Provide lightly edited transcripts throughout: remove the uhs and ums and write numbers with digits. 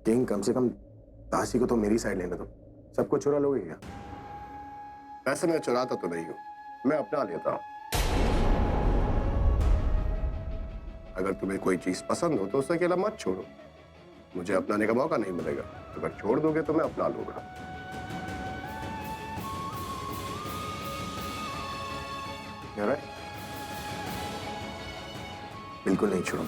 King, कम से कम दासी को तो मेरी साइड लेने दो। सबको चुरा लोगे क्या? वैसे मैं चुराता तो नहीं हूँ, मैं अपना लेता हूँ। अगर तुम्हें कोई चीज पसंद हो तो उसे अकेला मत छोड़ो। मुझे अपनाने का मौका नहीं मिलेगा। अगर छोड़ दोगे तो मैं अपना लूंगा। You're right? बिल्कुल नहीं छोड़ो।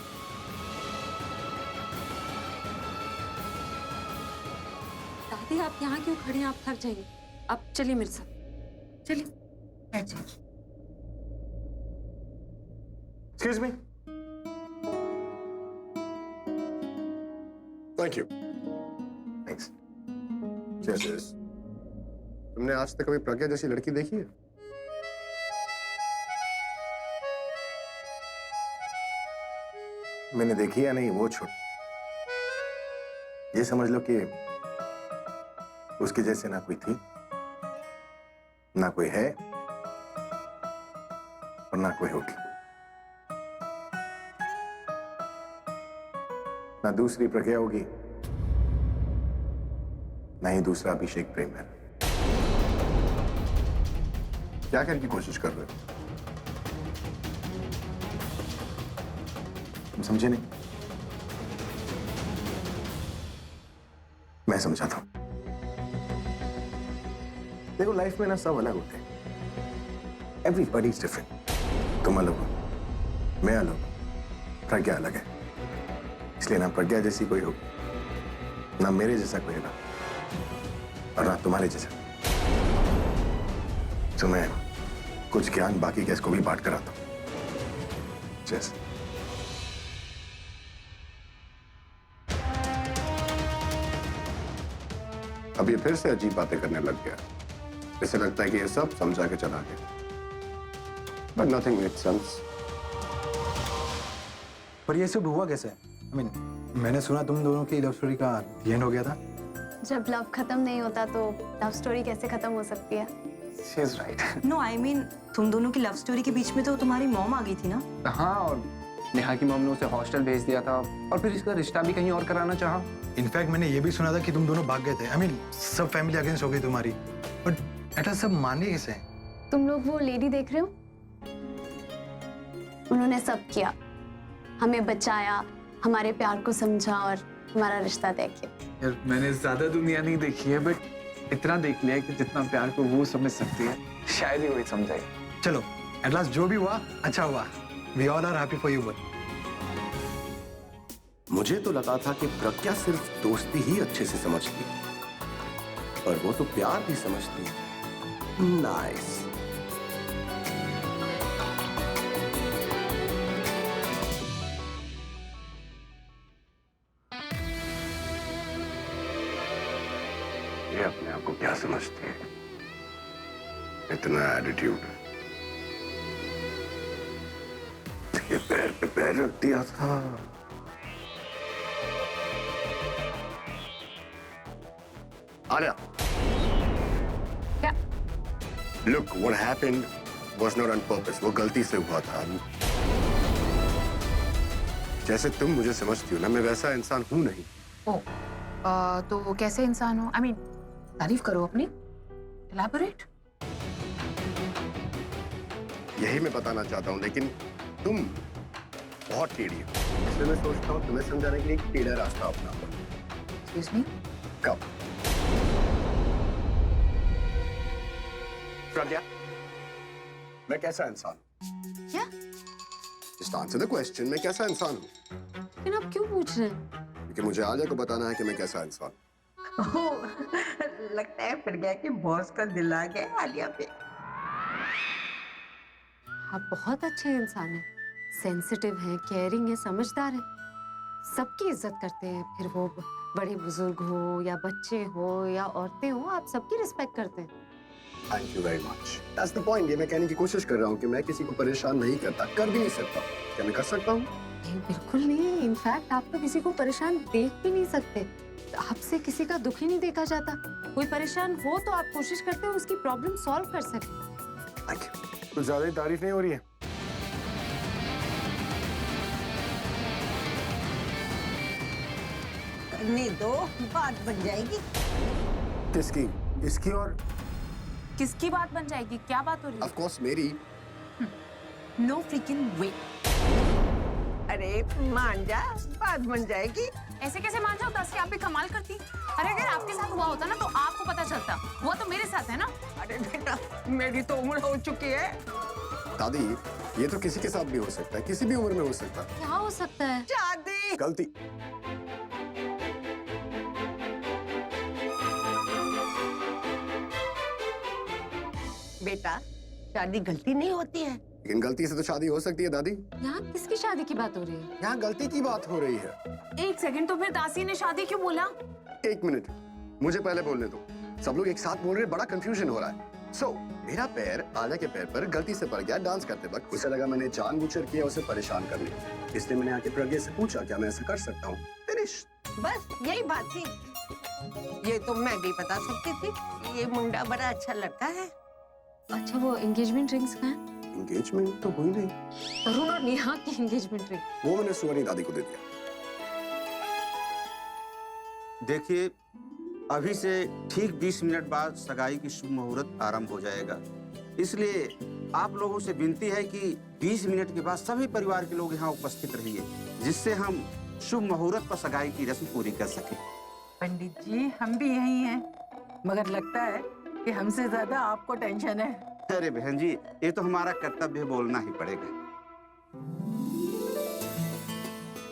दादी आप यहाँ क्यों खड़ी हैं? आप थक जाएंगे। आप चलिए मेरे साथ, चलिए बैठ जाइए। Excuse me? Thank you. Thanks. Cheers. तुमने आज तक कभी प्रज्ञा जैसी लड़की देखी है? मैंने देखी या नहीं वो छोड़, ये समझ लो कि उसके जैसे ना कोई थी, ना कोई है और ना कोई होगी। ना दूसरी प्रज्ञा होगी, ना ही दूसरा अभिषेक प्रेम है। क्या कहने की कोशिश कर रहे हो? तुम समझे नहीं? मैं समझाता हूं। देखो, लाइफ में ना सब अलग होते हैं। Everybody is different. तुम अलग हो, मैं अलग हूं, प्रज्ञा अलग है। इसलिए ना प्रज्ञा जैसी कोई हो, ना मेरे जैसा कोई ना, और ना तुम्हारे जैसा। तो मैं कुछ ज्ञान बाकी गैस को भी बांट कर आता हूं। जैसे अब ये फिर से अजीब बातें करने लग गया। इसे लगता है कि ये सब समझा के चला गया। But nothing make sense. पर ये सब हुआ कैसे? मैंने सुना तुम दोनों की लव स्टोरी का एंड हो गया था। जब लव खत्म नहीं होता तो लव स्टोरी कैसे खत्म हो सकती है? She is right. No I mean तुम दोनों की लव स्टोरी के बीच में तो तुम्हारी मॉम आ गई थी ना। हाँ, और नेहा की मॉम ने उसे हॉस्टल भेज दिया था और फिर इसका रिश्ता भी कहीं और कराना चाहा। इनफैक्ट मैंने ये भी सुना था कि तुम दोनों भाग गए थे। सब फैमिली अगेंस्ट हो गई तुम्हारी। बट ऐसा सब माने कैसे? तुम लोग वो लेडी देख रहे हो? उन्होंने सब किया, हमें बचाया, हमारे प्यार को समझा और हमारा रिश्ता तय किया। यार मैंने ज्यादा दुनिया नहीं देखी है, बट इतना देख लिया है कि जितना प्यार को वो समझ सकती है शायद ही वही समझाए। चलो, एट लास्ट जो भी हुआ अच्छा हुआ। We all are happy for you. मुझे तो लगा था कि प्रज्ञा सिर्फ दोस्ती ही अच्छे से समझती है, पर वो तो प्यार भी समझती है। नाइस। ये अपने आप को क्या समझती है? इतना एटीट्यूड। ये पैर पे पैर रख दिया था। आर्या, क्या? Look, what happened was not on purpose. वो गलती से हुआ था। जैसे तुम मुझे समझती हो ना, मैं वैसा इंसान हूं नहीं। तो कैसे इंसान हो? तारीफ करो अपनी, एलैबोरेट। यही मैं बताना चाहता हूँ, लेकिन तुम बहुत टेढ़ी हो। इसलिए मैं सोचता हूँ तुम्हें समझाने के लिए एक टेढ़ा रास्ता अपनाता हूँ। Excuse me. कब? प्रज्ञा, मैं कैसा इंसान हूँ? क्या? Just answer the question, मैं कैसा इंसान हूँ? लेकिन आप क्यों पूछ रहे हैं? क्योंकि मुझे आलिया को बताना है कि मैं कैसा इंसान हूँ। लगता है प्रज्ञा के बॉस का दिल आ गया आलिया पे। आप बहुत अच्छे इंसान हैं, सेंसिटिव हैं, केयरिंग हैं, समझदार हैं, सबकी इज्जत करते हैं। फिर वो बड़े बुजुर्ग हो या बच्चे हो या औरतें हो, आप सबकी रिस्पेक्ट करते हैं। Thank you very much. That's the point. ये मैं कहने की कोशिश कर रहा हूँ कि मैं किसी को परेशान नहीं करता, कर भी नहीं सकता। क्या मैं कर सकता हूँ? नहीं, बिल्कुल नहीं। इनफैक्ट आप तो किसी को परेशान देख भी नहीं सकते। आपसे किसी का दुख ही नहीं देखा जाता। कोई परेशान हो तो आप कोशिश करते हो उसकी प्रॉब्लम सॉल्व कर सके। Thank you. कुछ ज्यादा ही तारीफ नहीं हो रही है? करने दो, बात बन जाएगी। किसकी? इसकी और किसकी बात बन जाएगी? क्या बात हो रही ऑफ कोर्स मेरी। है? नो फ्रिकिंग वे। अरे मान जा, बात बन जाएगी। ऐसे कैसे मान जाओ? 10 के आप भी कमाल करती। अरे अगर आपके साथ हुआ होता ना तो आपको पता चलता। वो तो मेरे साथ है ना। अरे बेटा, मेरी तो उम्र हो चुकी है। दादी, ये तो किसी के साथ भी हो सकता है, किसी भी उम्र में हो सकता है। क्या हो सकता है? शादी। गलती। बेटा, शादी गलती नहीं होती है। लेकिन गलती से तो शादी हो सकती है दादी। यहाँ किसकी शादी की बात हो रही है? यहाँ गलती की बात हो रही है। एक सेकंड, तो फिर दासी ने शादी क्यों बोला? एक मिनट, मुझे पहले बोलने दो। सब लोग एक साथ बोल रहे हैं, बड़ा कंफ्यूजन हो रहा है। मेरा पैर आलिया के पैर पर गलती से पड़ गया डांस करते वक्त। उसे लगा मैंने जानबूझकर किया उसे परेशान कर लिया, इसलिए मैंने आके प्रज्ञा से पूछा क्या मैं ऐसा कर सकता हूँ। फिनिश। बस यही बात थी। ये तो मैं भी बता सकती थी। ये मुंडा बड़ा अच्छा लड़का है। अच्छा, वो एंगेजमेंट रिंग्स कहाँ हैं? एंगेजमेंट तो हुई नहीं। तरुण और नेहा की एंगेजमेंट रिंग। वो मैंने सुवनी दादी को दे दिया। देखिए, अभी से ठीक 20 मिनट बाद सगाई की शुभ मुहूर्त आरंभ हो जाएगा, इसलिए आप लोगों से विनती है कि 20 मिनट के बाद सभी परिवार के लोग यहाँ उपस्थित रहिए, जिससे हम शुभ मुहूर्त पर सगाई की रस्म पूरी कर सकें। पंडित जी, हम भी यही हैं, मगर लगता है कि हमसे ज्यादा आपको टेंशन है। अरे बहन जी, ये तो हमारा कर्तव्य है, बोलना ही पड़ेगा।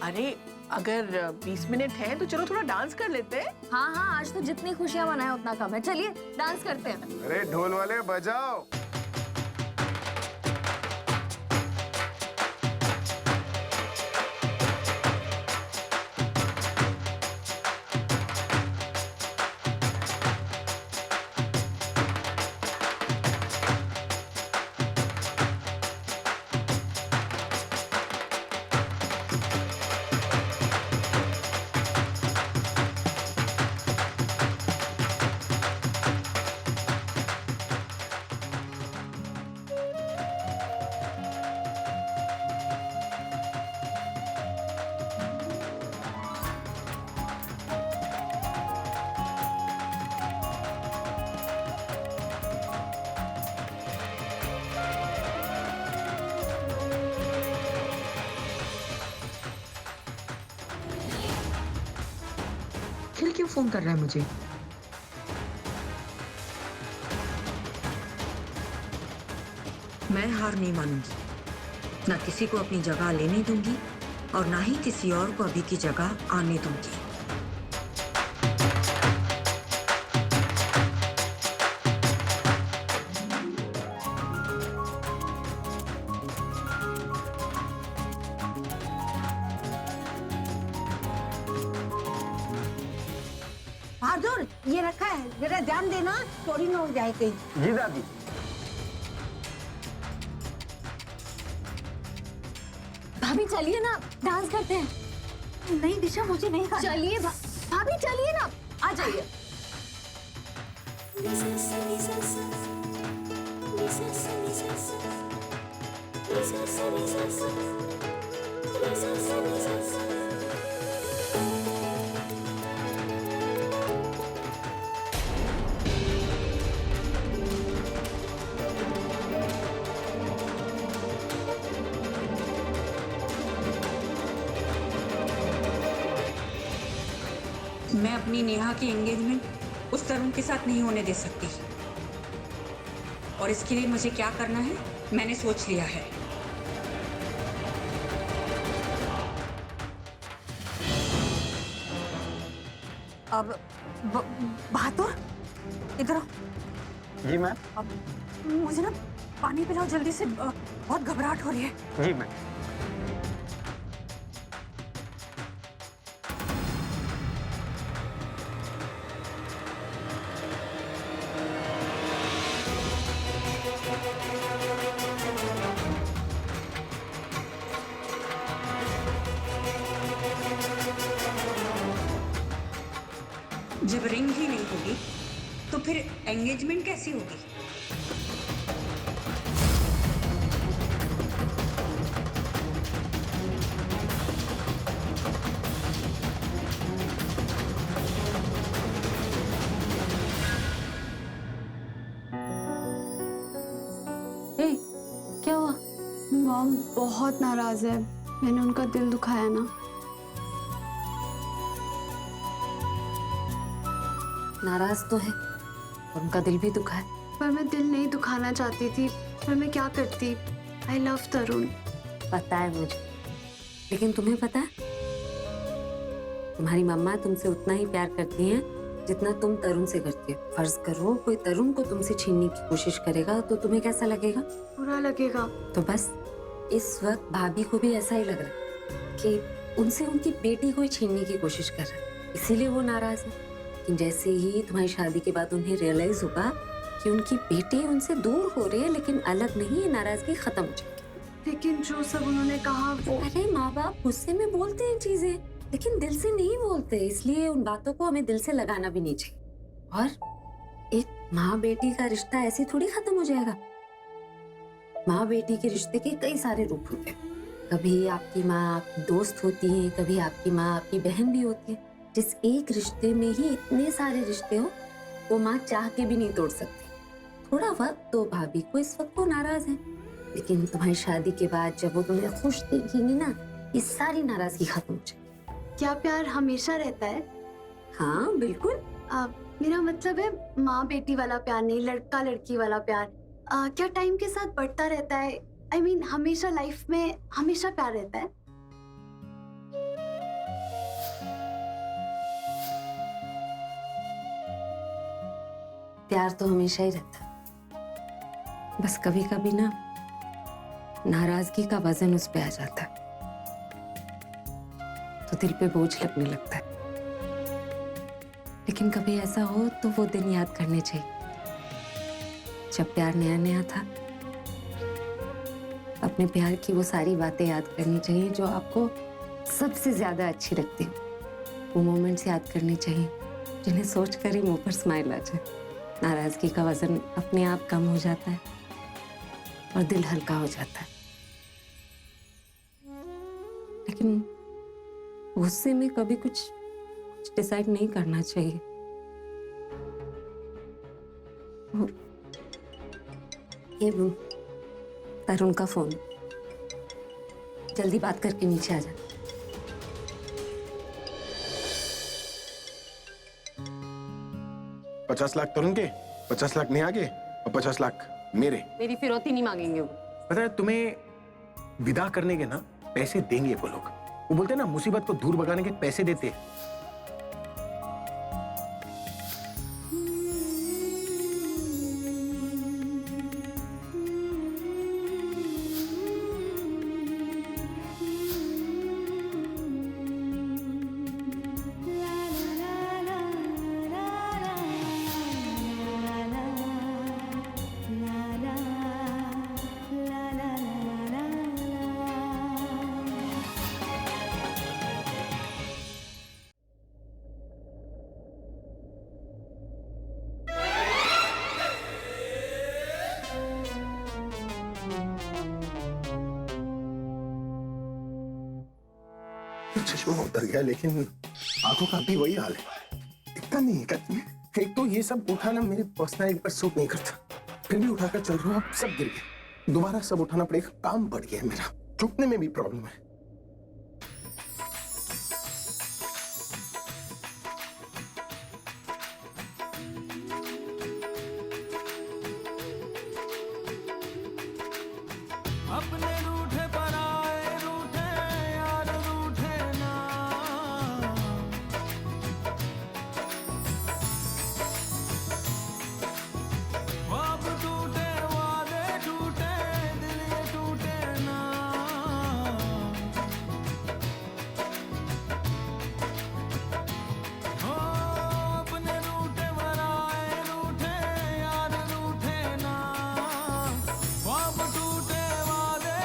अरे अगर 20 मिनट है तो चलो थोड़ा डांस कर लेते हैं। हाँ हाँ, आज तो जितनी खुशियां मनाए उतना कम है। चलिए डांस करते हैं। अरे ढोल वाले बजाओ। अखिल क्यों फोन कर रहा है मुझे? मैं हार नहीं मानूंगी, ना किसी को अपनी जगह लेने दूंगी और ना ही किसी और को अभी की जगह आने दूंगी। बहादुर, ये रखा है, जरा ध्यान देना, चोरी न हो जाए कहीं। जी दादी। भाभी चलिए ना, डांस करते हैं। नहीं दिशा, मुझे नहीं खाना। चलिए भाभी, चलिए ना, आ जाइए। मैं अपनी नेहा की एंगेजमेंट उस तरुण के साथ नहीं होने दे सकती, और इसके लिए मुझे क्या करना है मैंने सोच लिया है। अब बहादुर, इधर आओ। जी मैम। मुझे ना पानी पिलाओ जल्दी से, बहुत घबराहट हो रही है। जी मैम। जब रिंग ही नहीं होगी तो फिर एंगेजमेंट कैसी होगी? क्या हुआ? मॉम बहुत नाराज है, मैंने उनका दिल दुखाया ना। नाराज तो है और उनका दिल भी दुखा है। पर मैं दिल नहीं दुखाना चाहती थी, पर मैं क्या करती। आई लव तरुण। पता है मुझे, लेकिन तुम्हें पता है तुम्हारी मम्मा तुमसे उतना ही प्यार करती हैं जितना तुम तरुण से करती हो। फर्ज करो कोई तरुण को तुमसे छीनने की कोशिश करेगा तो तुम्हें कैसा लगेगा? बुरा लगेगा। तो बस इस वक्त भाभी को भी ऐसा ही लग रहा है कि उनसे उनकी बेटी को ही छीनने की कोशिश कर रहा है, इसीलिए वो नाराज है। लेकिन जैसे ही तुम्हारी शादी के बाद उन्हें रियलाइज होगा कि उनकी बेटी उनसे दूर हो रही है लेकिन अलग नहीं, ये नाराजगी खत्म हो जाएगी। लेकिन जो सब उन्होंने कहा वो... अरे माँ बाप गुस्से में बोलते हैं चीजें, लेकिन दिल से नहीं बोलते, इसलिए उन बातों को हमें दिल से लगाना भी नहीं चाहिए। और एक माँ बेटी का रिश्ता ऐसे थोड़ी खत्म हो जाएगा। माँ बेटी के रिश्ते के कई सारे रूप होते हैं। कभी आपकी माँ आपकी दोस्त होती है, कभी आपकी माँ आपकी बहन भी होती है। जिस एक रिश्ते में ही इतने सारे रिश्ते हो, वो माँ चाह के भी नहीं तोड़ सकती। थोड़ा वक्त तो भाभी को इस वक्त वो नाराज है, लेकिन तुम्हारी शादी के बाद जब वो तुम्हें खुश देखेंगी ना, ये सारी नाराजगी खत्म हो जाएगी। क्या प्यार हमेशा रहता है? हाँ बिल्कुल। मेरा मतलब है माँ बेटी वाला प्यार नहीं, लड़का लड़की वाला प्यार। क्या टाइम के साथ बढ़ता रहता है? I mean, हमेशा लाइफ में हमेशा प्यार रहता है? प्यार तो हमेशा ही रहता है, बस कभी कभी ना नाराजगी का वजन उस पे आ जाता है तो दिल पे बोझ लगने लगता है। लेकिन कभी ऐसा हो तो वो दिन याद करने चाहिए जब प्यार नया नया था। अपने प्यार की वो सारी बातें याद करनी चाहिए जो आपको सबसे ज्यादा अच्छी लगती है। वो मोमेंट्स याद करने चाहिए जिन्हें सोचकर ही मुंह पर स्माइल आ जाए। नाराजगी का वजन अपने आप कम हो जाता है और दिल हल्का हो जाता है। लेकिन गुस्से में कभी कुछ डिसाइड नहीं करना चाहिए। ये तरुण का फोन, जल्दी बात करके नीचे आ जा। $50 लाख तरुण के, 50 लाख नेहा के और 50 लाख मेरे। मेरी फिरौती नहीं मांगेंगे वो। पता है तुम्हें विदा करने के ना पैसे देंगे वो लोग। वो बोलते हैं ना मुसीबत को दूर भगाने के पैसे देते हैं। चश्मा उतर गया लेकिन आंखों का भी वही हाल है। इतना नहीं करती। एक तो ये सब उठाना मेरी पर्सनैलिटी पर सूट नहीं करता, फिर भी उठाकर चल रहा हूँ। अब सब गिर गया, दोबारा सब उठाना पड़ेगा। काम बढ़ गया है मेरा, झुकने में भी प्रॉब्लम है। अपने रूठे पर आए रूठे यार रूठे ना, ख्वाब टूटे वादे टूटे दिल ये टूटे ना, हो अपने रूठे पर आए रूठे यार रूठे ना, ख्वाब टूटे वादे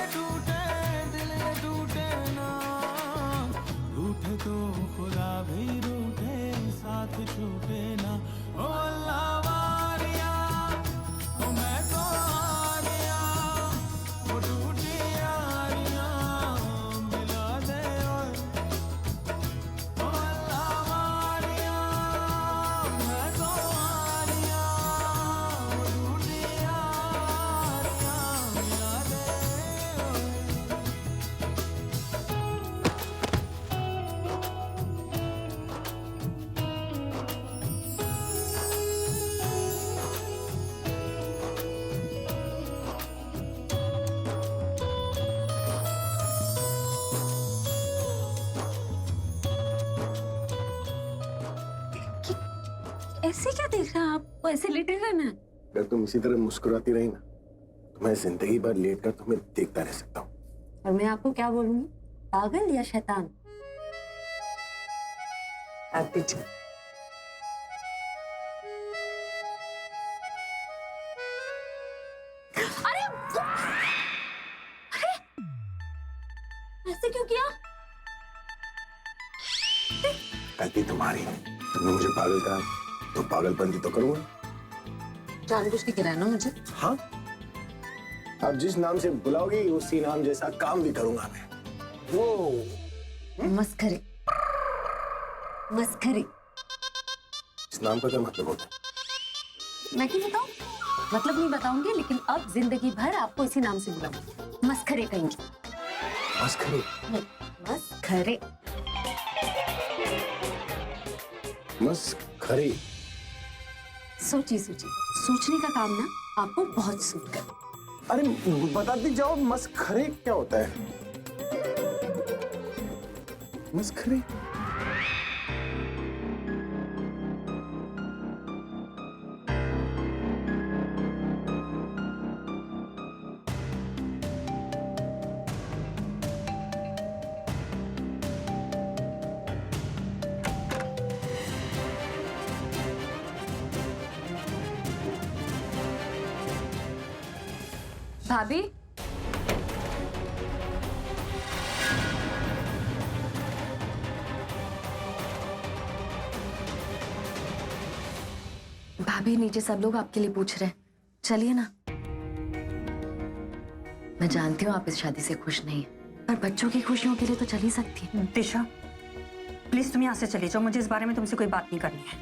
ऐसे क्या देख रहे हैं आप? ऐसे लेटे रहना है। अगर तुम इसी तरह मुस्कुराती रही ना तो मैं जिंदगी भर लेट कर तुम्हें देखता रह सकता हूँ। और मैं आपको क्या बोलूंगी, पागल या शैतान? आप पीछे। अरे अरे ऐसे क्यों किया? गलती तुम्हारी, तुमने मुझे पागल कहा तो पागलपंती तो करूंगा। जानबूझ के गिराना मुझे? हाँ, आप जिस नाम से बुलाओगी उसी नाम जैसा काम भी करूंगा मैं। वो मस्खरे मस्खरे। इस नाम का क्या मतलब होता है? मैं क्यों बताऊं? मतलब नहीं बताऊंगी, लेकिन अब जिंदगी भर आपको इसी नाम से बुलाऊंगी। मस्खरे कहेंगे। मस्खरे? मस्खरे। मस्खरे। सोचिए सोचिए, सोचने का काम ना आपको बहुत सूट कर। अरे बताती जाओ, मस्खरे क्या होता है? मस्खरे? भाभी, भाभी नीचे सब लोग आपके लिए पूछ रहे हैं, चलिए ना। मैं जानती हूँ आप इस शादी से खुश नहीं हैं, पर बच्चों की खुशियों के लिए तो चल ही सकती है। दिशा, प्लीज तुम यहाँ से चली जाओ, मुझे इस बारे में तुमसे कोई बात नहीं करनी है।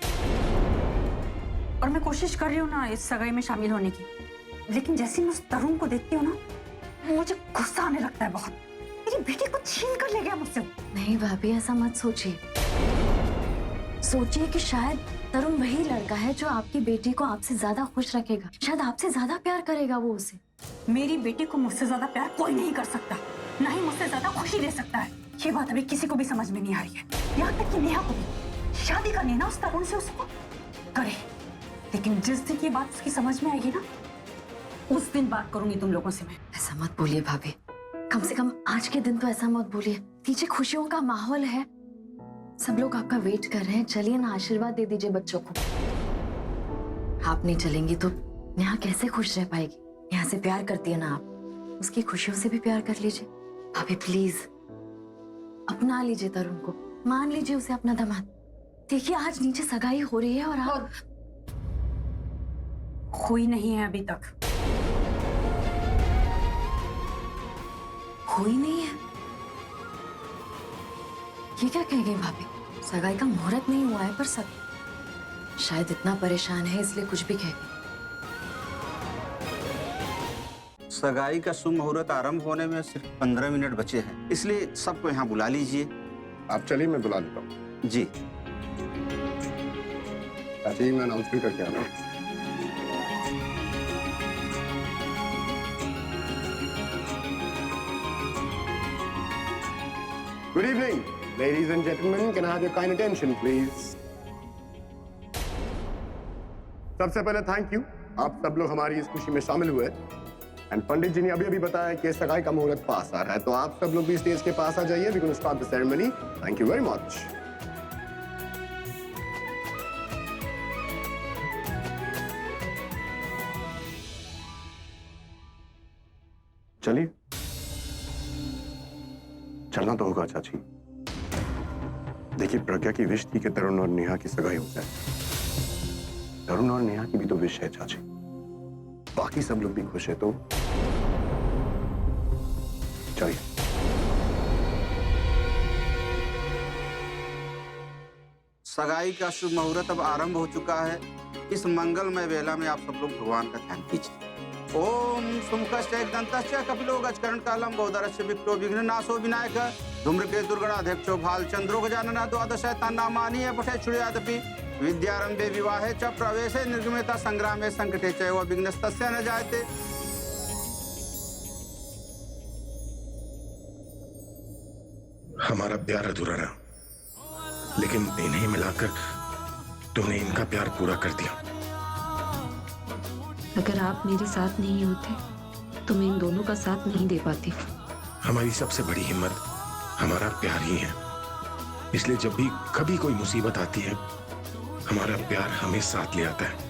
और मैं कोशिश कर रही हूँ ना इस सगाई में शामिल होने की, लेकिन जैसे मैं उस तरुण को देखती हूँ ना, मुझे गुस्सा आने लगता है बहुत। मेरी बेटी को छीन कर ले गया मुझसे। नहीं भाभी, ऐसा मत सोचिए। सोचिए कि शायद तरुण वही लड़का है जो आपकी बेटी को आपसे ज्यादा खुश रखेगा, शायद आपसे ज्यादा प्यार करेगा वो उसे। मेरी बेटी को मुझसे ज्यादा प्यार कोई नहीं कर सकता, ना ही मुझसे ज्यादा खुशी दे सकता है। ये बात अभी किसी को भी समझ में नहीं आ रही है, यहाँ तक कि नेहा को भी। शादी करनी है ना उस तरुण से, उसको करे, लेकिन जिस दिन ये बात उसकी समझ में आएगी ना, उस दिन बात करूंगी तुम लोगों से मैं। ऐसा मत बोलिए भाभी, कम से कम आज के दिन तो ऐसा मत बोलिए। नीचे खुशियों का माहौल है, सब लोग आपका वेट कर रहे हैं। चलिए ना, आशीर्वाद दे दीजिए बच्चों को। आप नहीं चलेंगी तो नेहा कैसे खुश रह पाएगी? नेहा से प्यार करती है ना आप, उसकी खुशियों से भी प्यार कर लीजिए। भाभी प्लीज अपना लीजिए तरुण को, मान लीजिए उसे अपना दामाद। देखिए आज नीचे सगाई हो रही है और आप हुई नहीं है अभी तक। हुई नहीं है? ये क्या कह गई भाभी? सगाई का मुहूर्त नहीं हुआ है, पर सब शायद इतना परेशान है इसलिए कुछ भी कह गई। सगाई का शुभ मुहूर्त आरंभ होने में सिर्फ 15 मिनट बचे हैं, इसलिए सबको यहाँ बुला लीजिए। आप चलिए, मैं बुला लेता हूँ। जी। चाची, मैं अनाउंसमेंट करके आ रहा हूँ। Good evening, ladies and gentlemen. Can I have your kind attention, please? सबसे पहले थैंक यू, आप सब लोग हमारी इस खुशी में शामिल हुए। एंड पंडित जी ने अभी बताया कि सगाई का मुहूर्त पास आ रहा है, तो आप सब लोग भी स्टेज के पास आ जाइए। We can start the ceremony. Thank you very much. चलिए, चलना तो होगा चाची। देखिए, प्रज्ञा की विश थी कि तरुण और नेहा की सगाई हो जाए। तरुण और नेहा की भी तो विश है चाची, बाकी सब लोग भी खुश है, तो चलिए। सगाई का शुभ मुहूर्त अब आरंभ हो चुका है। इस मंगलमय वेला में आप सब लोग भगवान का ध्यान कीजिए। ओम सुमुखश्च दंतश्च कपिलो गजकर्ण कालम बहुधरश्च विक्टो विघ्ननाशो विनायक धूम्रके दुर्गणाध्यक्षो भालचंद्रो गजानन द्वादश तन्नामानि पठे छुड़यादपि विद्यारंभे विवाहे च प्रवेशे निर्गमेता संग्रामे संकटे च विघ्नस्तस्य न जायते। हमारा प्यार अधूरा रहा, लेकिन इन्हें मिलाकर तुमने इनका प्यार पूरा कर दिया। अगर आप मेरे साथ नहीं होते तो मैं इन दोनों का साथ नहीं दे पाती। हमारी सबसे बड़ी हिम्मत हमारा प्यार ही है, इसलिए जब भी कभी कोई मुसीबत आती है हमारा प्यार हमें साथ ले आता है।